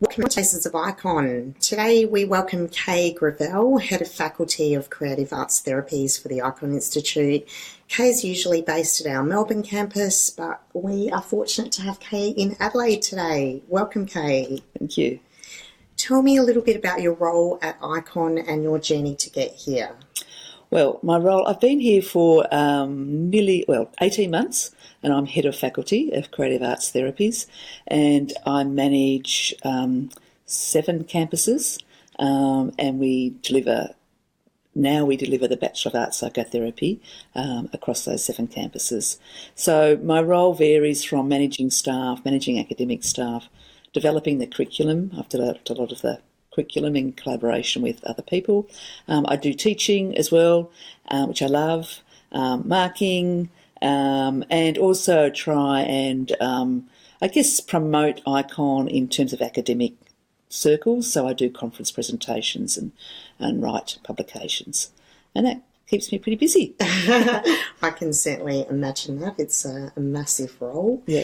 Welcome to Faces of Ikon. Today we welcome Kay Gravell, Head of Faculty of Creative Arts Therapies for the Ikon Institute. Kay is usually based at our Melbourne campus, but we are fortunate to have Kay in Adelaide today. Welcome, Kay. Thank you. Tell me a little bit about your role at Ikon and your journey to get here. Well, my role, I've been here for 18 months, and I'm Head of Faculty of Creative Arts Therapies, and I manage 7 campuses, and we deliver the Bachelor of Arts Psychotherapy across those 7 campuses. So my role varies from managing staff, managing academic staff, developing the curriculum. I've developed a lot of the curriculum in collaboration with other people. I do teaching as well, which I love, marking, and also try and, promote Ikon in terms of academic circles. So I do conference presentations and write publications. And that keeps me pretty busy. I can certainly imagine that. It's a massive role. Yeah.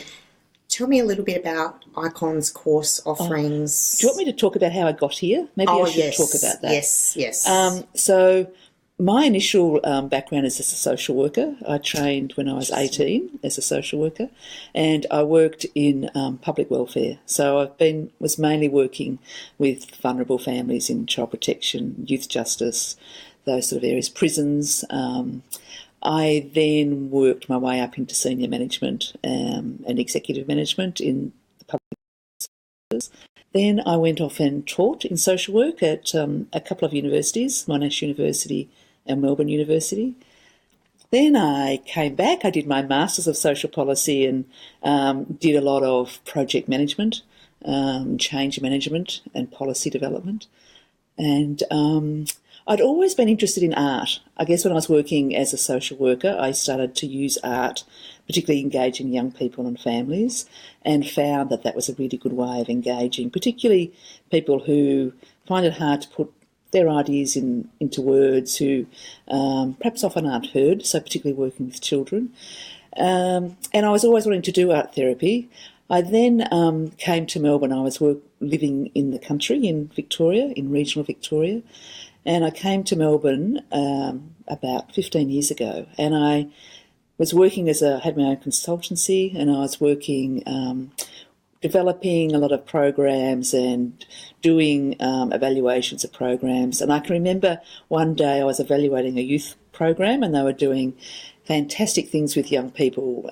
Tell me a little bit about Ikon's course offerings. Do you want me to talk about how I got here? Maybe I should talk about that. Yes. So my initial background is as a social worker. I trained when I was 18 as a social worker, and I worked in public welfare. So was mainly working with vulnerable families in child protection, youth justice, those sort of areas, prisons. I then worked my way up into senior management and executive management in the public services. Then I went off and taught in social work at a couple of universities, Monash University and Melbourne University. Then I came back. I did my Masters of Social Policy and did a lot of project management, change management and policy development. And I'd always been interested in art. I guess when I was working as a social worker, I started to use art, particularly engaging young people and families, and found that that was a really good way of engaging, particularly people who find it hard to put their ideas into words, who perhaps often aren't heard, so particularly working with children. And I was always wanting to do art therapy. I then came to Melbourne. I was living in the country, in Victoria, in regional Victoria, and I came to Melbourne about 15 years ago, and I was working had my own consultancy, and I was working, developing a lot of programs and doing evaluations of programs. And I can remember one day I was evaluating a youth program, and they were doing fantastic things with young people,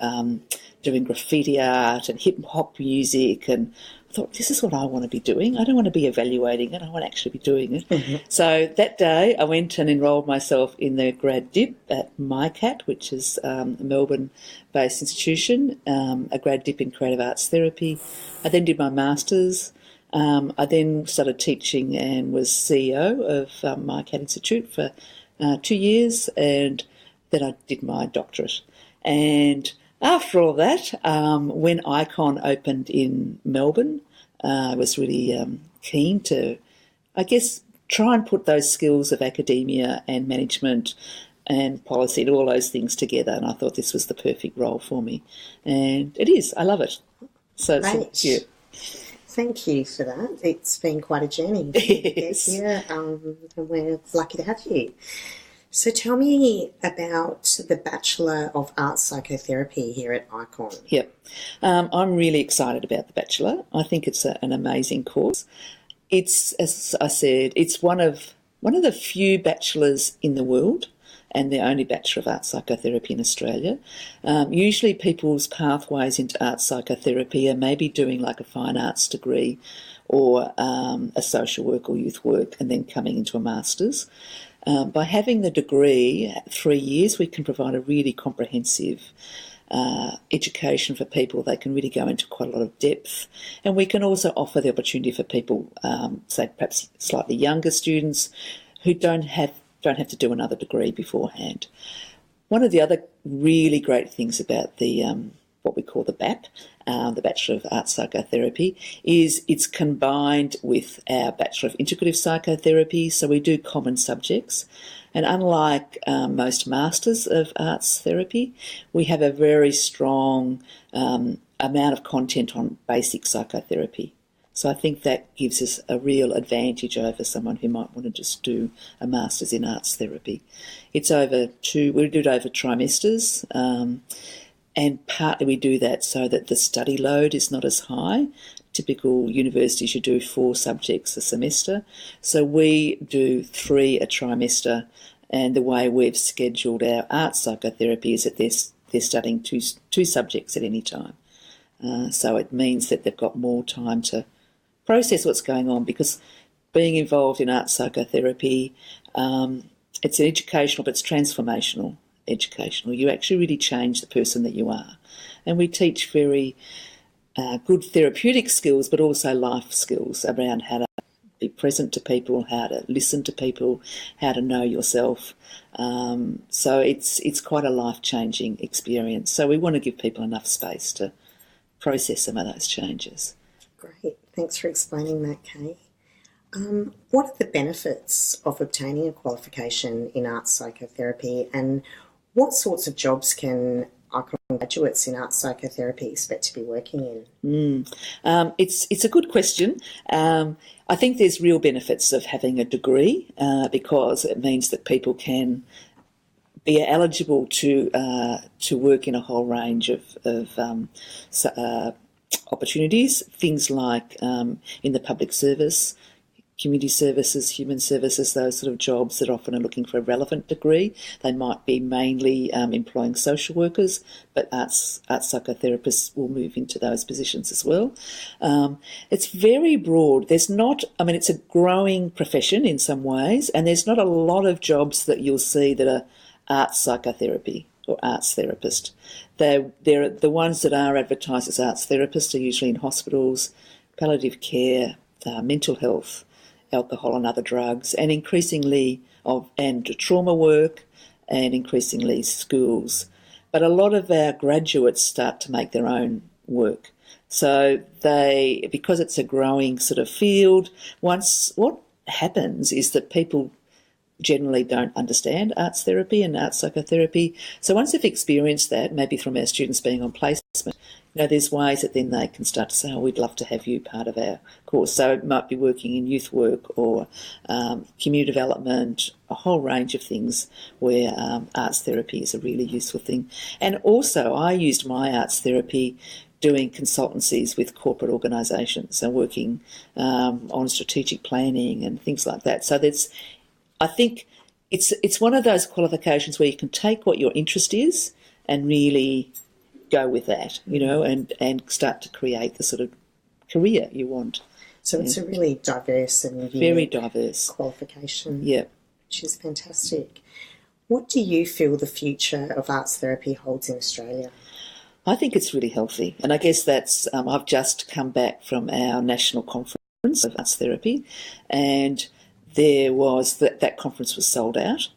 doing graffiti art and hip-hop music, and I thought, this is what I want to be doing. I don't want to be evaluating it, I want to actually be doing it. Mm-hmm. So that day I went and enrolled myself in the grad dip at MyCat, which is a Melbourne-based institution, a grad dip in creative arts therapy. I then did my Masters. I then started teaching and was CEO of MyCat Institute for 2 years, and then I did my doctorate. And after all that, when Ikon opened in Melbourne, I was really keen to, try and put those skills of academia and management and policy and all those things together. And I thought this was the perfect role for me. And it is. I love it. So Great. Yeah. Thank you for that. It's been quite a journey to get here, and we're lucky to have you. So tell me about the Bachelor of Arts Psychotherapy here at Ikon. Yep. I'm really excited about the Bachelor. I think it's an amazing course. It's, as I said, it's one of the few bachelors in the world, and the only Bachelor of Arts Psychotherapy in Australia. Usually people's pathways into arts psychotherapy are maybe doing like a fine arts degree or a social work or youth work, and then coming into a Masters. By having the degree, 3 years, we can provide a really comprehensive education for people. They can really go into quite a lot of depth, and we can also offer the opportunity for people, say perhaps slightly younger students, who don't have to do another degree beforehand. One of the other really great things about the what we call the BAP, the Bachelor of Arts Psychotherapy, is it's combined with our Bachelor of Integrative Psychotherapy, so we do common subjects. And unlike most Masters of Arts Therapy, we have a very strong amount of content on basic psychotherapy. So I think that gives us a real advantage over someone who might want to just do a master's in arts therapy. We do it over trimesters, and partly we do that so that the study load is not as high. Typical universities, you do 4 subjects a semester. So we do 3 a trimester, and the way we've scheduled our art psychotherapy is that they're studying two subjects at any time. So it means that they've got more time to process what's going on, because being involved in art psychotherapy, it's educational, but it's transformational educational. You actually really change the person that you are. And we teach very good therapeutic skills, but also life skills around how to be present to people, how to listen to people, how to know yourself. So it's quite a life-changing experience. So we want to give people enough space to process some of those changes. Great. Thanks for explaining that, Kay. What are the benefits of obtaining a qualification in arts psychotherapy, and what sorts of jobs can Ikon graduates in arts psychotherapy expect to be working in? It's a good question. I think there's real benefits of having a degree, because it means that people can be eligible to work in a whole range of opportunities, things like in the public service, community services, human services, those sort of jobs that often are looking for a relevant degree. They might be mainly employing social workers, but arts psychotherapists will move into those positions as well. It's very broad. It's a growing profession in some ways, and there's not a lot of jobs that you'll see that are arts psychotherapy or arts therapist. The ones that are advertised as arts therapists are usually in hospitals, palliative care, mental health, alcohol and other drugs, and increasingly trauma work, and increasingly schools. But a lot of our graduates start to make their own work. So because it's a growing sort of field, what happens is that people generally don't understand arts therapy and arts psychotherapy. So once they've experienced that, maybe from our students being on placement, there's ways that then they can start to say, we'd love to have you part of our course. So it might be working in youth work or community development, a whole range of things where arts therapy is a really useful thing. And also I used my arts therapy doing consultancies with corporate organisations, so working on strategic planning and things like that. So I think it's one of those qualifications where you can take what your interest is and really go with that, and start to create the sort of career you want. So it's a really diverse and very diverse qualification. Yeah, which is fantastic. What do you feel the future of arts therapy holds in Australia? I think it's really healthy, and I guess that's I've just come back from our national conference of arts therapy, and there was that conference was sold out.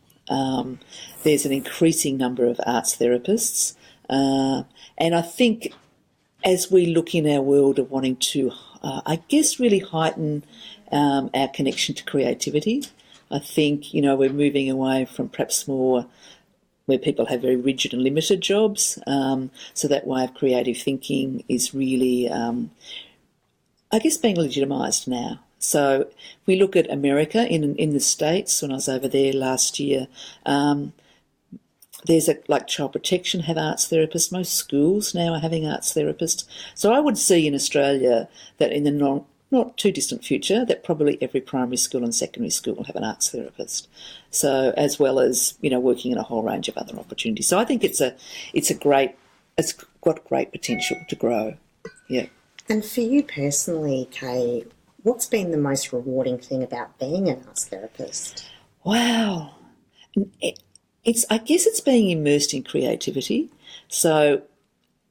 There's an increasing number of arts therapists. And I think as we look in our world of wanting to, really heighten our connection to creativity, I think, we're moving away from perhaps more where people have very rigid and limited jobs. So that way of creative thinking is really, being legitimised now. So we look at America in the States. When I was over there last year, there's child protection have arts therapists. Most schools now are having arts therapists. So I would see in Australia that in the not too distant future that probably every primary school and secondary school will have an arts therapist. So as well as working in a whole range of other opportunities. So I think it's got great potential to grow. Yeah. And for you personally, Kay, what's been the most rewarding thing about being an arts therapist? Wow. It's being immersed in creativity. So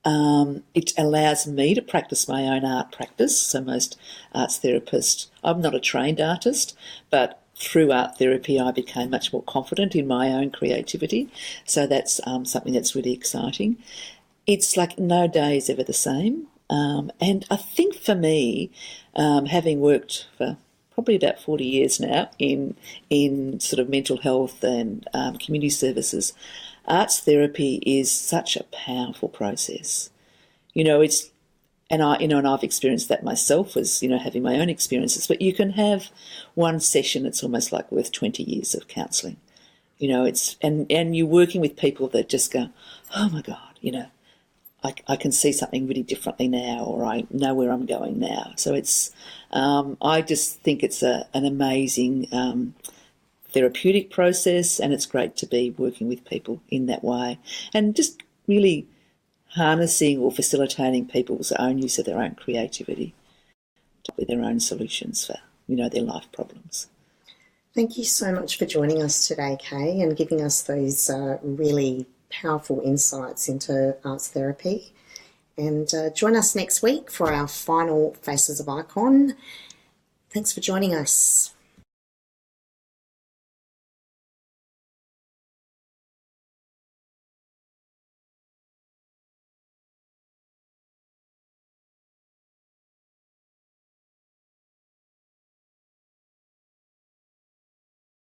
it allows me to practice my own art practice. So most arts therapists, I'm not a trained artist, but through art therapy I became much more confident in my own creativity. So that's something that's really exciting. It's like no day is ever the same. And I think for me, having worked for probably about 40 years now in sort of mental health and community services, arts therapy is such a powerful process. and I've experienced that myself as, having my own experiences, but you can have one session that's almost like worth 20 years of counselling. And you're working with people that just go, oh my God, I can see something really differently now, or I know where I'm going now. So it's, I just think it's an amazing therapeutic process, and it's great to be working with people in that way, and just really harnessing or facilitating people's own use of their own creativity with their own solutions for, their life problems. Thank you so much for joining us today, Kay, and giving us those really powerful insights into arts therapy. And join us next week for our final Faces of Ikon. Thanks for joining us.